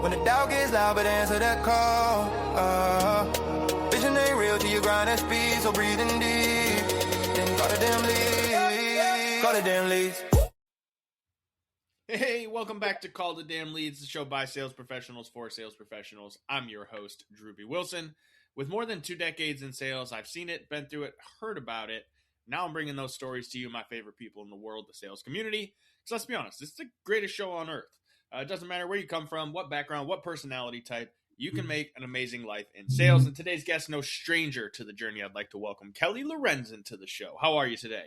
When the doubt gets loud, but answer that call. Vision ain't real till you grind at speed, so breathing deep. Then call the damn leads. Call the damn leads. Hey, welcome back to Call the Damn Leads, the show by sales professionals for sales professionals. I'm your host, Drewbie Wilson. With more than 2 decades in sales, I've seen it, been through it, heard about it. Now I'm bringing those stories to you, my favorite people in the world, the sales community. Because let's be honest, it's the greatest show on earth. It doesn't matter where you come from, what background, what personality type, you can make an amazing life in sales. And today's guest, no stranger to the journey. I'd like to welcome Kelly Lorenzen to the show. How are you today?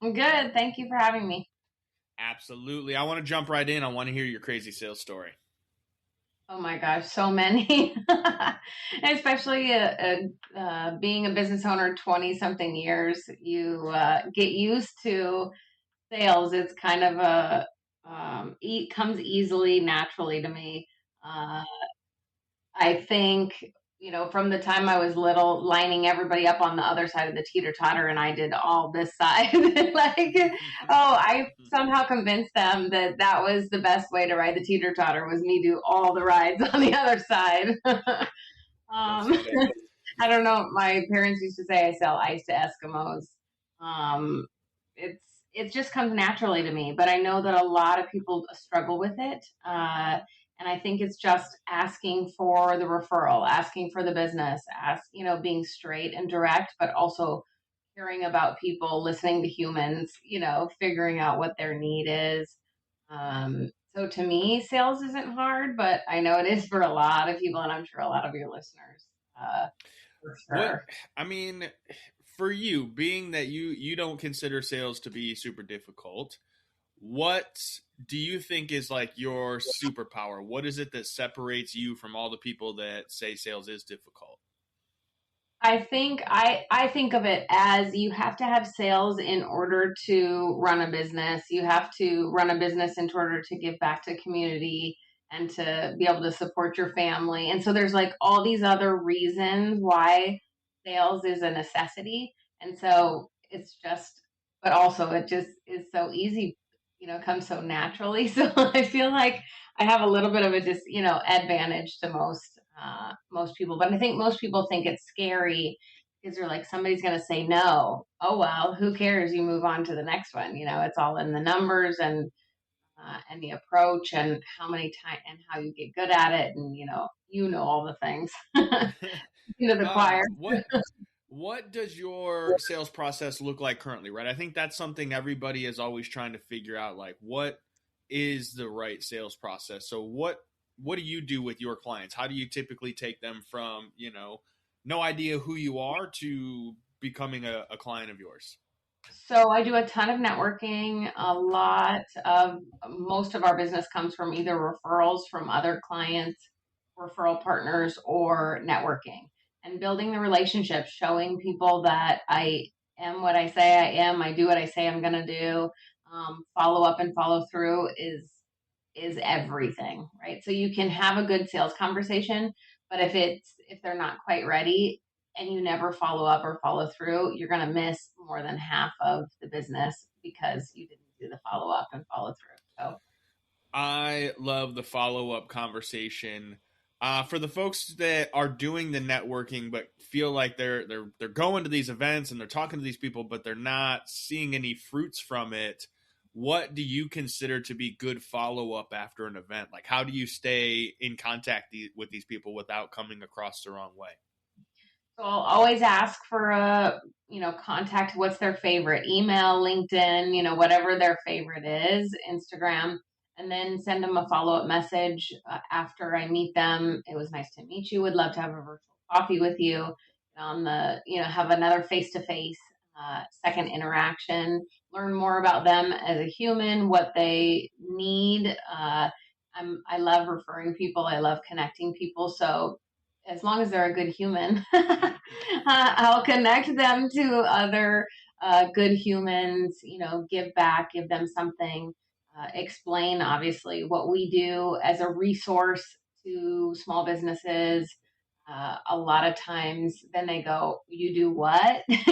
I'm good. Thank you for having me. Absolutely. I want to jump right in. I want to hear your crazy sales story. Oh my gosh, so many. Especially being a business owner 20-something years, you get used to sales. It's kind of comes easily, naturally to me. I think, from the time I was little, lining everybody up on the other side of the teeter-totter, and I did all this side. I somehow convinced them that was the best way to ride the teeter-totter, was me do all the rides on the other side. I don't know. My parents used to say I sell ice to Eskimos. It just comes naturally to me, but I know that a lot of people struggle with it. And I think it's just asking for the referral, asking for the business, being straight and direct, but also caring about people, listening to humans, figuring out what their need is. So to me, sales isn't hard, but I know it is for a lot of people, and I'm sure a lot of your listeners, for sure. For you, being that you don't consider sales to be super difficult, what do you think is like your superpower? What is it that separates you from all the people that say sales is difficult? I think I think of it as you have to have sales in order to run a business. You have to run a business in order to give back to community and to be able to support your family. And so there's like all these other reasons why sales is a necessity. And so it's just, but also it just is so easy, comes so naturally. So I feel like I have a little bit of a just, advantage to most people. But I think most people think it's scary because they're like, somebody's going to say no. Oh, well, who cares? You move on to the next one. It's all in the numbers and the approach and how many times and how you get good at it. And, all the things. The choir. What does your sales process look like currently, right? I think that's something everybody is always trying to figure out, like, what is the right sales process? So what do you do with your clients? How do you typically take them from, no idea who you are to becoming a client of yours? So I do a ton of networking. Most of our business comes from either referrals from other clients, referral partners, or networking. And building the relationships, showing people that I am what I say I am, I do what I say I'm going to do. Follow up and follow through is everything, right? So you can have a good sales conversation, but if they're not quite ready and you never follow up or follow through, you're going to miss more than half of the business because you didn't do the follow up and follow through. So I love the follow up conversation. For the folks that are doing the networking but feel like they're going to these events and they're talking to these people, but they're not seeing any fruits from it, what do you consider to be good follow-up after an event? Like, how do you stay in contact with these people without coming across the wrong way? So I'll always ask for contact. What's their favorite? Email, LinkedIn, whatever their favorite is, Instagram. And then send them a follow-up message after I meet them. It was nice to meet you. Would love to have a virtual coffee with you have another face-to-face second interaction, learn more about them as a human, what they need. I love referring people. I love connecting people. So as long as they're a good human, I'll connect them to other good humans, give back, give them something. Explain, obviously, what we do as a resource to small businesses. A lot of times then they go, you do what? And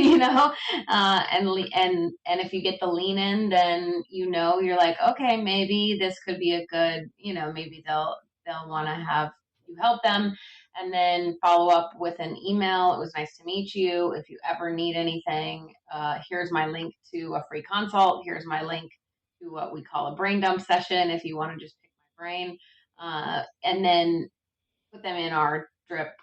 if you get the lean in, then, you're like, okay, maybe this could be a good, maybe they'll they'll want to have you help them. And then follow up with an email. It was nice to meet you. If you ever need anything, here's my link to a free consult. Here's my link to what we call a brain dump session if you want to just pick my brain. And then put them in our drip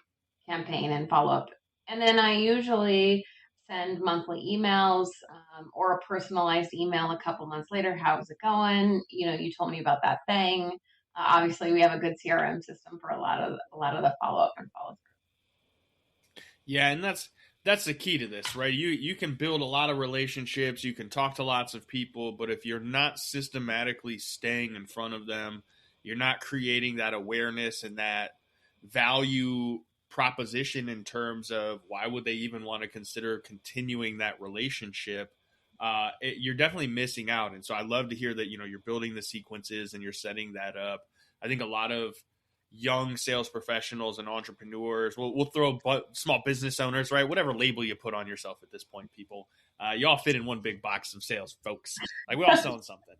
campaign and follow up. And then I usually send monthly emails or a personalized email a couple months later. How's it going? You told me about that thing. Obviously, we have a good CRM system for a lot of the follow up and follow through. Yeah, and that's the key to this, right? You can build a lot of relationships, you can talk to lots of people, but if you're not systematically staying in front of them, you're not creating that awareness and that value proposition in terms of why would they even want to consider continuing that relationship, you're definitely missing out. And so I love to hear that, you're building the sequences and you're setting that up. I think a lot of young sales professionals and entrepreneurs, we'll throw small business owners, right? Whatever label you put on yourself at this point, people, you all fit in one big box of sales, folks. Like, we all selling something.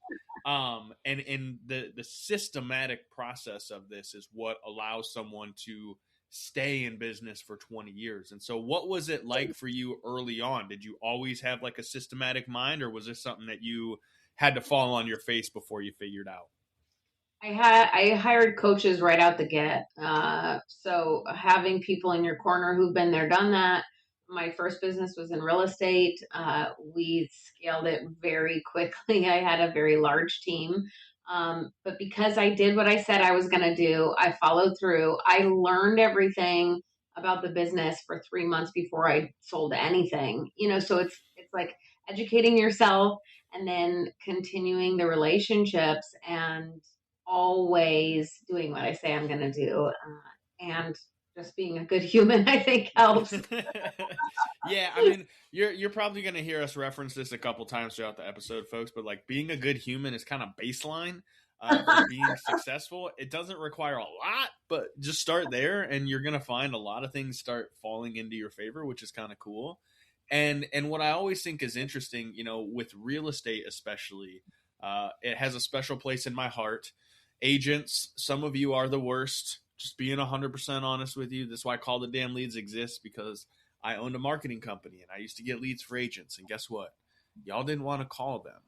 And the systematic process of this is what allows someone to stay in business for 20 years. And so what was it like for you early on? Did you always have like a systematic mind, or was this something that you had to fall on your face before you figured out? I hired coaches right out the get. So having people in your corner who've been there, done that. My first business was in real estate. We scaled it very quickly. I had a very large team. But because I did what I said I was going to do, I followed through. I learned everything about the business for 3 months before I sold anything. So it's like educating yourself and then continuing the relationships and always doing what I say I'm going to do. And just being a good human, I think, helps. Yeah, I mean, you're probably going to hear us reference this a couple times throughout the episode, folks, but like, being a good human is kind of baseline for being successful. It doesn't require a lot, but just start there and you're going to find a lot of things start falling into your favor, which is kind of cool. And what I always think is interesting, with real estate especially, it has a special place in my heart. Agents, some of you are the worst. Just being 100% honest with you. That's why Call the Damn Leads exists, because I owned a marketing company and I used to get leads for agents. And guess what? Y'all didn't want to call them.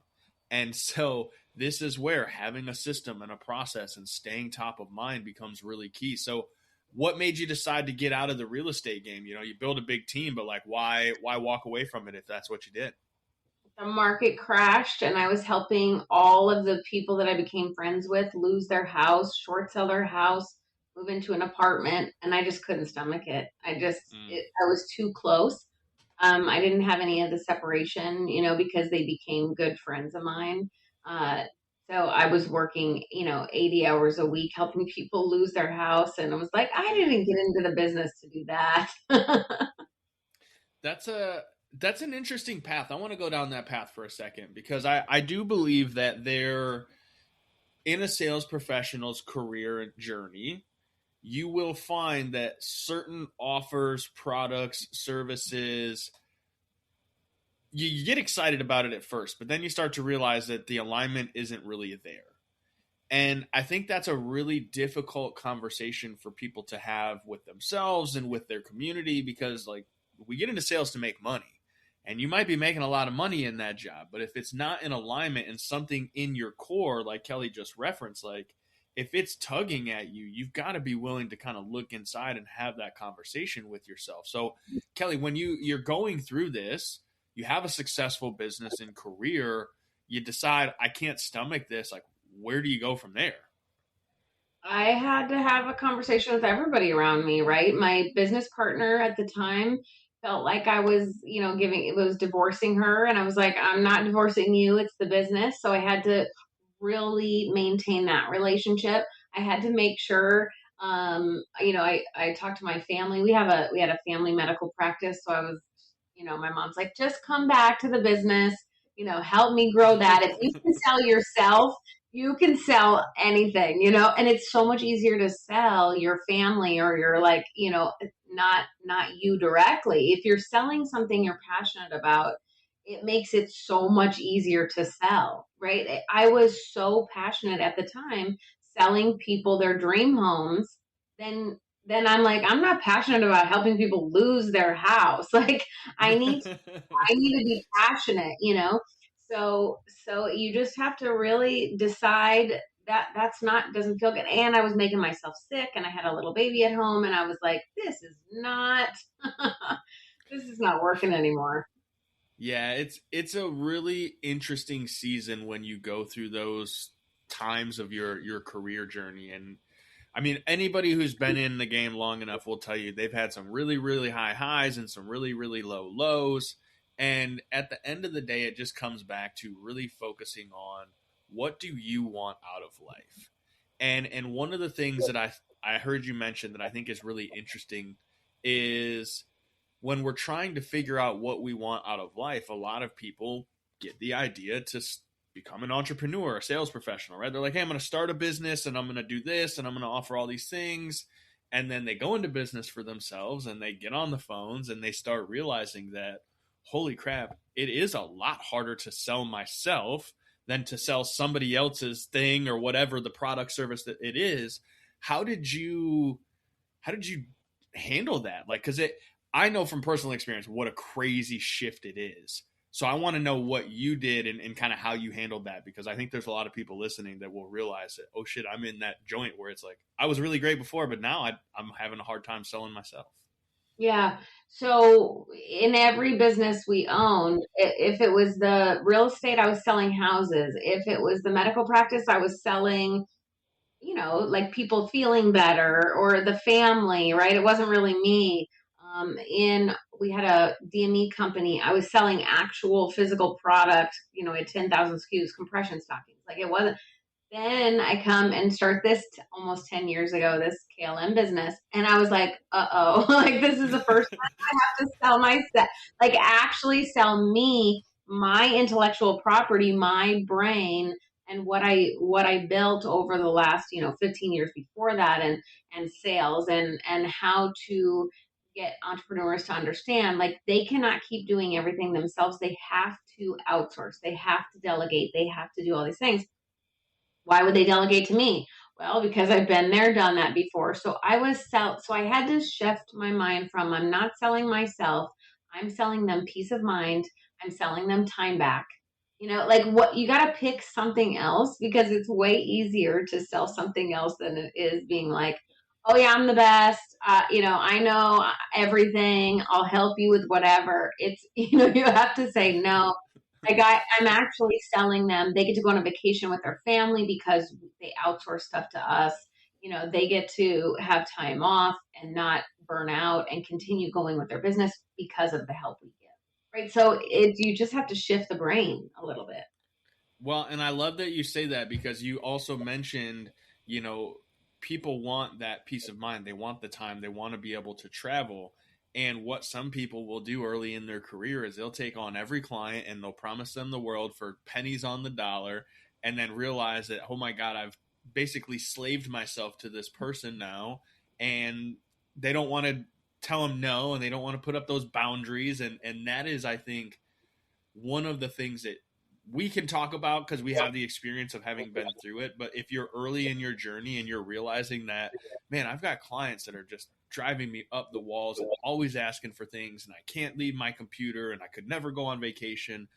And so this is where having a system and a process and staying top of mind becomes really key. So what made you decide to get out of the real estate game? You build a big team, but like, why walk away from it if that's what you did? The market crashed and I was helping all of the people that I became friends with lose their house, short sell their house, move into an apartment, and I just couldn't stomach it. I was too close. I didn't have any of the separation, because they became good friends of mine. So I was working, 80 hours a week helping people lose their house. And I was like, I didn't get into the business to do that. That's an interesting path. I want to go down that path for a second, because I do believe that there, in a sales professional's career and journey, you will find that certain offers, products, services, you get excited about it at first, but then you start to realize that the alignment isn't really there. And I think that's a really difficult conversation for people to have with themselves and with their community, because like, we get into sales to make money. And you might be making a lot of money in that job, but if it's not in alignment and something in your core, like Kelly just referenced, like if it's tugging at you, you've got to be willing to kind of look inside and have that conversation with yourself. So Kelly, when you're going through this, you have a successful business and career, you decide, I can't stomach this. Like, where do you go from there? I had to have a conversation with everybody around me, right? My business partner at the time felt like I was, divorcing her. And I was like, I'm not divorcing you. It's the business. So I had to really maintain that relationship. I had to make sure, I talked to my family. We had a family medical practice. So I was, my mom's like, just come back to the business, help me grow that. If you can sell yourself, you can sell anything, and it's so much easier to sell your family or your not you directly. If you're selling something you're passionate about, it makes it so much easier to sell, right? I was so passionate at the time selling people their dream homes, then I'm like, I'm not passionate about helping people lose their house. Like I need to be passionate, you know? So you just have to really decide that that's not, doesn't feel good. And I was making myself sick and I had a little baby at home and I was like, this is not, this is not working anymore. Yeah, it's a really interesting season when you go through those times of your career journey. And I mean, anybody who's been in the game long enough will tell you they've had some really, really high highs and some really, really low lows. And at the end of the day, it just comes back to really focusing on what do you want out of life. And one of the things that I heard you mention that I think is really interesting is when we're trying to figure out what we want out of life, a lot of people get the idea to become an entrepreneur, a sales professional, right? They're like, hey, I'm going to start a business and I'm going to do this and I'm going to offer all these things. And then they go into business for themselves and they get on the phones and they start realizing that, holy crap, it is a lot harder to sell myself than to sell somebody else's thing or whatever the product service that it is. How did you handle that? Like, because it, I know from personal experience what a crazy shift it is. So I want to know what you did and kind of how you handled that, because I think there's a lot of people listening that will realize that, oh shit, I'm in that joint where it's like, I was really great before, but now I'm having a hard time selling myself. Yeah. So in every business we owned, if it was the real estate, I was selling houses. If it was the medical practice, I was selling, like people feeling better or the family, right? It wasn't really me. We had a DME company. I was selling actual physical product. We had 10,000 SKUs, compression stockings. Like it wasn't. Then I come and start this almost 10 years ago, this KLM business. And I was like, uh-oh, like this is the first time I have to sell myself, like actually sell me, my intellectual property, my brain, and what I built over the last, 15 years before that, and sales and how to get entrepreneurs to understand, like they cannot keep doing everything themselves. They have to outsource. They have to delegate. They have to do all these things. Why would they delegate to me? Well, because I've been there, done that before. So I had to shift my mind from I'm not selling myself, I'm selling them peace of mind, I'm selling them time back. Like what you got to pick something else because it's way easier to sell something else than it is being like, oh yeah, I'm the best. I know everything. I'll help you with whatever. It's, you have to say no. I'm actually selling them. They get to go on a vacation with their family because they outsource stuff to us. They get to have time off and not burn out and continue going with their business because of the help we give. Right. So you just have to shift the brain a little bit. Well, and I love that you say that because you also mentioned, you know, people want that peace of mind. They want the time. They want to be able to travel. And what some people will do early in their career is they'll take on every client and they'll promise them the world for pennies on the dollar and then realize that, oh my God, I've basically slaved myself to this person now. And they don't want to tell them no and they don't want to put up those boundaries. And that is, I think, one of the things that we can talk about because we have the experience of having been through it. But if you're early in your journey and you're realizing that, man, I've got clients that are just driving me up the walls and always asking for things and I can't leave my computer and I could never go on vacation,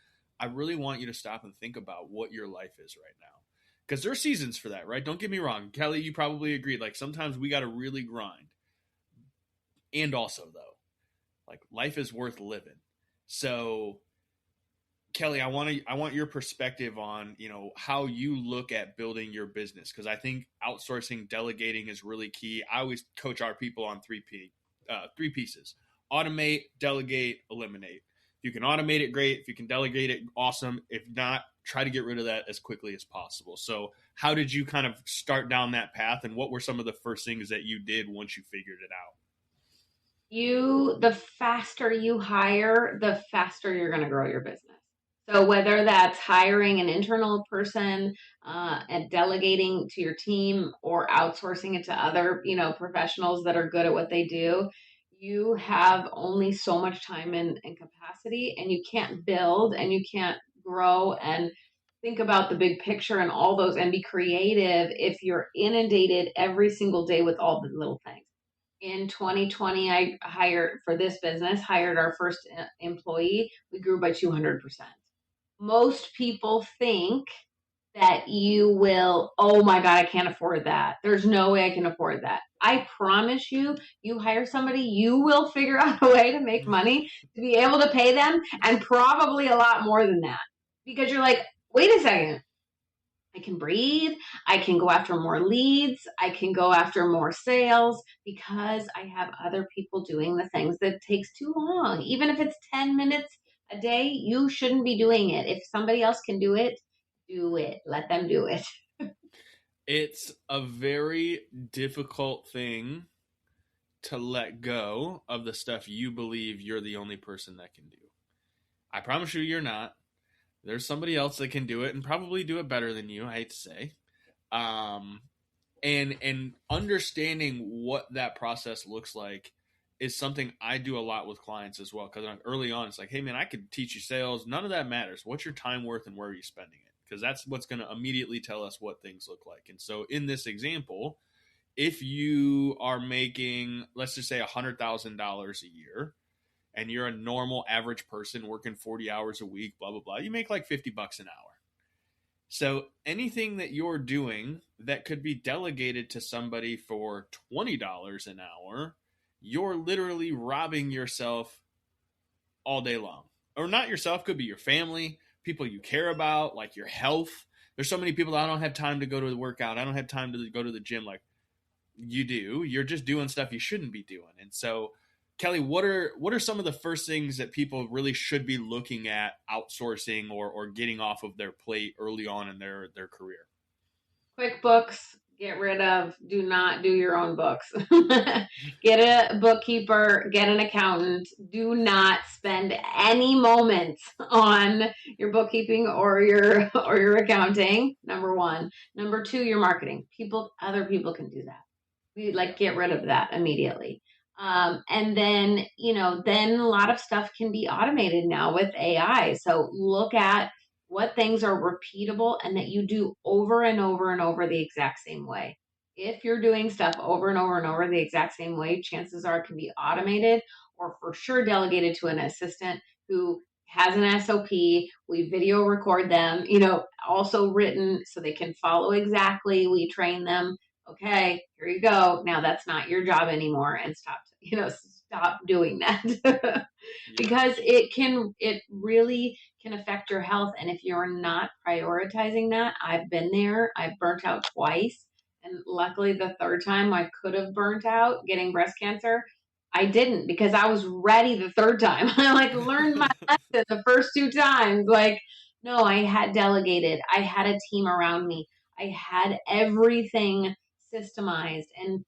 I really want you to stop and think about what your life is right now. Because there are seasons for that, right? Don't get me wrong. Kelly, you probably agree. Like sometimes we got to really grind. And also, though, like life is worth living. So Kelly, I want your perspective on, you know, how you look at building your business, because I think outsourcing, delegating is really key. I always coach our people on three pieces: automate, delegate, eliminate. If you can automate it, great. If you can delegate it, awesome. If not, try to get rid of that as quickly as possible. So, how did you kind of start down that path, and what were some of the first things that you did once you figured it out? The faster you hire, the faster you're going to grow your business. So whether that's hiring an internal person and delegating to your team or outsourcing it to other, professionals that are good at what they do, you have only so much time and capacity, and you can't build and you can't grow and think about the big picture and all those and be creative if you're inundated every single day with all the little things. In 2020, I hired our first employee. We grew by 200%. Most people think that you will, oh my God, I can't afford that. There's no way I can afford that. I promise you, you hire somebody, you will figure out a way to make money to be able to pay them, and probably a lot more than that. Because you're like, wait a second, I can breathe. I can go after more leads. I can go after more sales because I have other people doing the things that takes too long. Even if it's 10 minutes a day, you shouldn't be doing it. If somebody else can do it, do it. Let them do it. It's a very difficult thing to let go of the stuff you believe you're the only person that can do. I promise you, you're not. There's somebody else that can do it and probably do it better than you. I hate to say, and understanding what that process looks like is something I do a lot with clients as well. Because early on, it's like, hey man, I could teach you sales. None of that matters. What's your time worth and where are you spending it? Because that's what's going to immediately tell us what things look like. And so in this example, if you are making, let's just say $100,000 a year, and you're a normal average person working 40 hours a week, blah, blah, blah, you make like $50 an hour. So anything that you're doing that could be delegated to somebody for $20 an hour, you're literally robbing yourself all day long. Or not yourself, could be your family, people you care about, like your health. There's so many people that I don't have time to go to the workout. I don't have time to go to the gym. Like you do. You're just doing stuff you shouldn't be doing. And so Kelly, what are some of the first things that people really should be looking at outsourcing or getting off of their plate early on in their career? QuickBooks, get rid of. Do not do your own books. Get a bookkeeper, get an accountant. Do not spend any moments on your bookkeeping or your accounting. Number one. Number two, your marketing. Other people can do that. We get rid of that immediately. And then, then a lot of stuff can be automated now with AI. So look at what things are repeatable and that you do over and over and over the exact same way. If you're doing stuff over and over and over the exact same way, chances are it can be automated or for sure delegated to an assistant who has an SOP. We video record them, also written so they can follow exactly. We train them. Okay, here you go. Now that's not your job anymore, and stop doing that. Because it really can affect your health. And if you're not prioritizing that, I've been there. I've burnt out twice. And luckily the third time I could have burnt out getting breast cancer. I didn't because I was ready the third time. I learned my lesson the first two times. No, I had delegated. I had a team around me. I had everything systemized and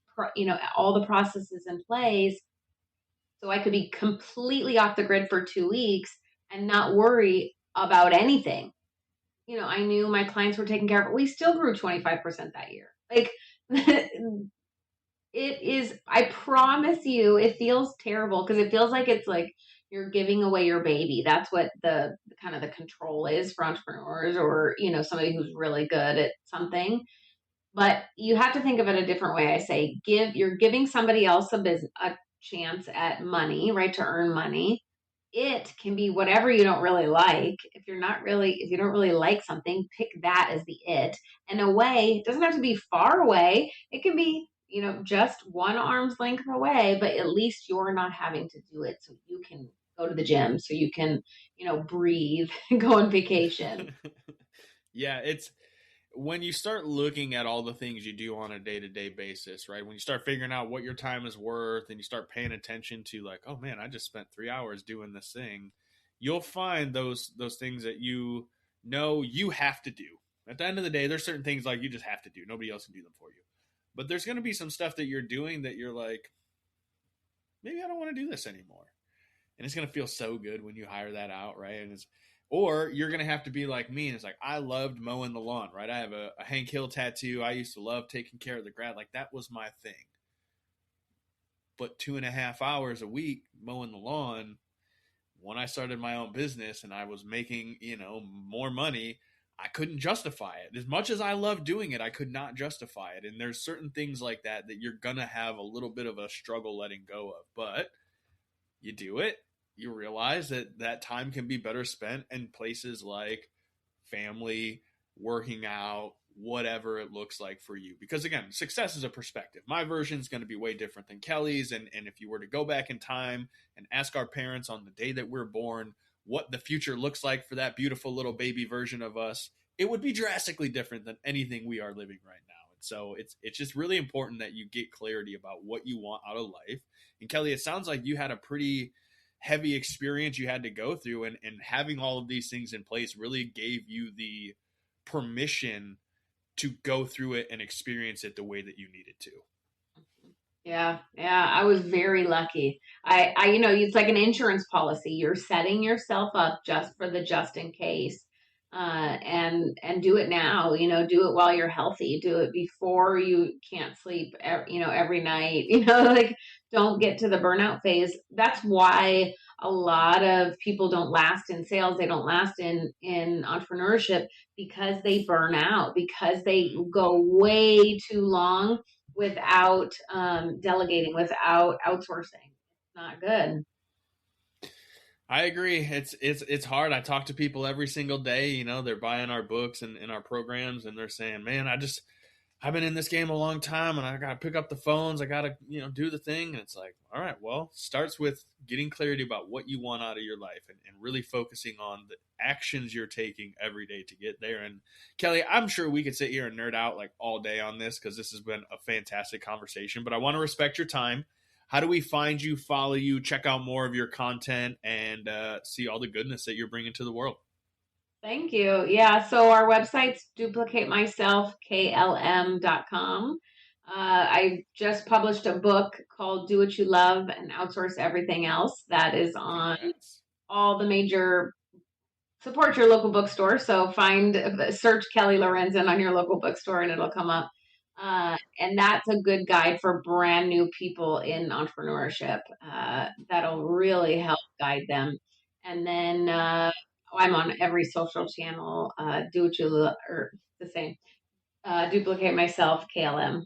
all the processes in place so I could be completely off the grid for 2 weeks and not worry about anything. I knew my clients were taken care of. We still grew 25% that year. It is, I promise you, it feels terrible because it feels like it's like you're giving away your baby. That's what the kind of the control is for entrepreneurs or, somebody who's really good at something. But you have to think of it a different way. I say you're giving somebody else a chance at money, right? To earn money. It can be whatever you don't really like. If you don't really like something, pick that as the it. And away, it doesn't have to be far away. It can be, just one arm's length away, but at least you're not having to do it so you can go to the gym, so you can, breathe, go on vacation. Yeah, it's when you start looking at all the things you do on a day-to-day basis, right? When you start figuring out what your time is worth and you start paying attention to oh man, I just spent 3 hours doing this thing, you'll find those things that you have to do. At the end of the day, there's certain things you just have to do. Nobody else can do them for you. But there's going to be some stuff that you're doing that you're like, maybe I don't want to do this anymore. And it's going to feel so good when you hire that out, right? Or you're going to have to be like me. And it's I loved mowing the lawn, right? I have a Hank Hill tattoo. I used to love taking care of the grass. that was my thing. But 2.5 hours a week mowing the lawn, when I started my own business and I was making, more money, I couldn't justify it. As much as I love doing it, I could not justify it. And there's certain things like that you're going to have a little bit of a struggle letting go of. But you do it, you realize that time can be better spent in places like family, working out, whatever it looks like for you. Because again, success is a perspective. My version is going to be way different than Kelly's. And if you were to go back in time and ask our parents on the day that we're born what the future looks like for that beautiful little baby version of us, it would be drastically different than anything we are living right now. And so it's just really important that you get clarity about what you want out of life. And Kelly, it sounds like you had a pretty heavy experience you had to go through, and having all of these things in place really gave you the permission to go through it and experience it the way that you needed to. Yeah, I was very lucky. I it's like an insurance policy. You're setting yourself up just for the just in case, and do it now. Do it while you're healthy. Do it before you can't sleep. Every night. Like don't get to the burnout phase. That's why a lot of people don't last in sales. They don't last in entrepreneurship because they burn out, because they go way too long without delegating, without outsourcing. It's not good. I agree. It's hard. I talk to people every single day. They're buying our books and our programs, and they're saying, "Man, I've been in this game a long time, and I got to pick up the phones. I got to do the thing." And it's like, all right, well, starts with getting clarity about what you want out of your life, and really focusing on the actions you're taking every day to get there. And Kelly, I'm sure we could sit here and nerd out like all day on this because this has been a fantastic conversation, but I want to respect your time. How do we find you, follow you, check out more of your content, and see all the goodness that you're bringing to the world? Thank you. Yeah, so our website's duplicatemyselfklm.com. I just published a book called Do What You Love and Outsource Everything Else that is on all the major, support your local bookstore. So search Kelly Lorenzen on your local bookstore and it'll come up. And that's a good guide for brand new people in entrepreneurship. That'll really help guide them. And then I'm on every social channel. Do what you love, or the same. Duplicate myself, KLM.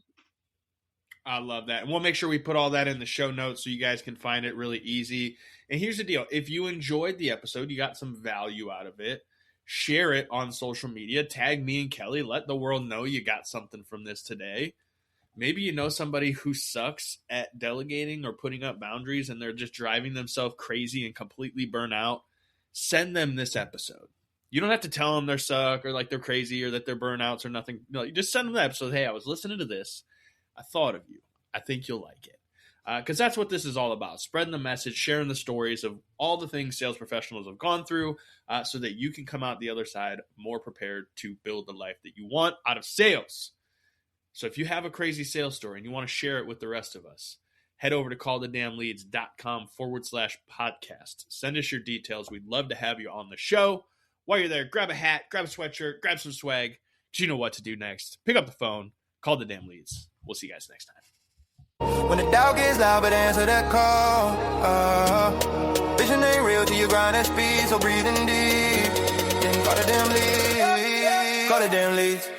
I love that. And we'll make sure we put all that in the show notes so you guys can find it really easy. And here's the deal. If you enjoyed the episode, you got some value out of it, share it on social media. Tag me and Kelly. Let the world know you got something from this today. Maybe you know somebody who sucks at delegating or putting up boundaries and they're just driving themselves crazy and completely burn out. Send them this episode. You don't have to tell them they suck or like they're crazy or that they're burnouts or nothing. No, you just send them the episode. Hey, I was listening to this. I thought of you. I think you'll like it. Because that's what this is all about. Spreading the message, sharing the stories of all the things sales professionals have gone through so that you can come out the other side more prepared to build the life that you want out of sales. So if you have a crazy sales story and you want to share it with the rest of us, head over to callthedamnleads.com/podcast. Send us your details. We'd love to have you on the show. While you're there, grab a hat, grab a sweatshirt, grab some swag. You know what to do next. Pick up the phone. Call the damn leads. We'll see you guys next time. When the doubt gets loud, but answer that call. Vision ain't real till you grind at speed, so breathing deep. Then call the damn leads. Call the damn leads.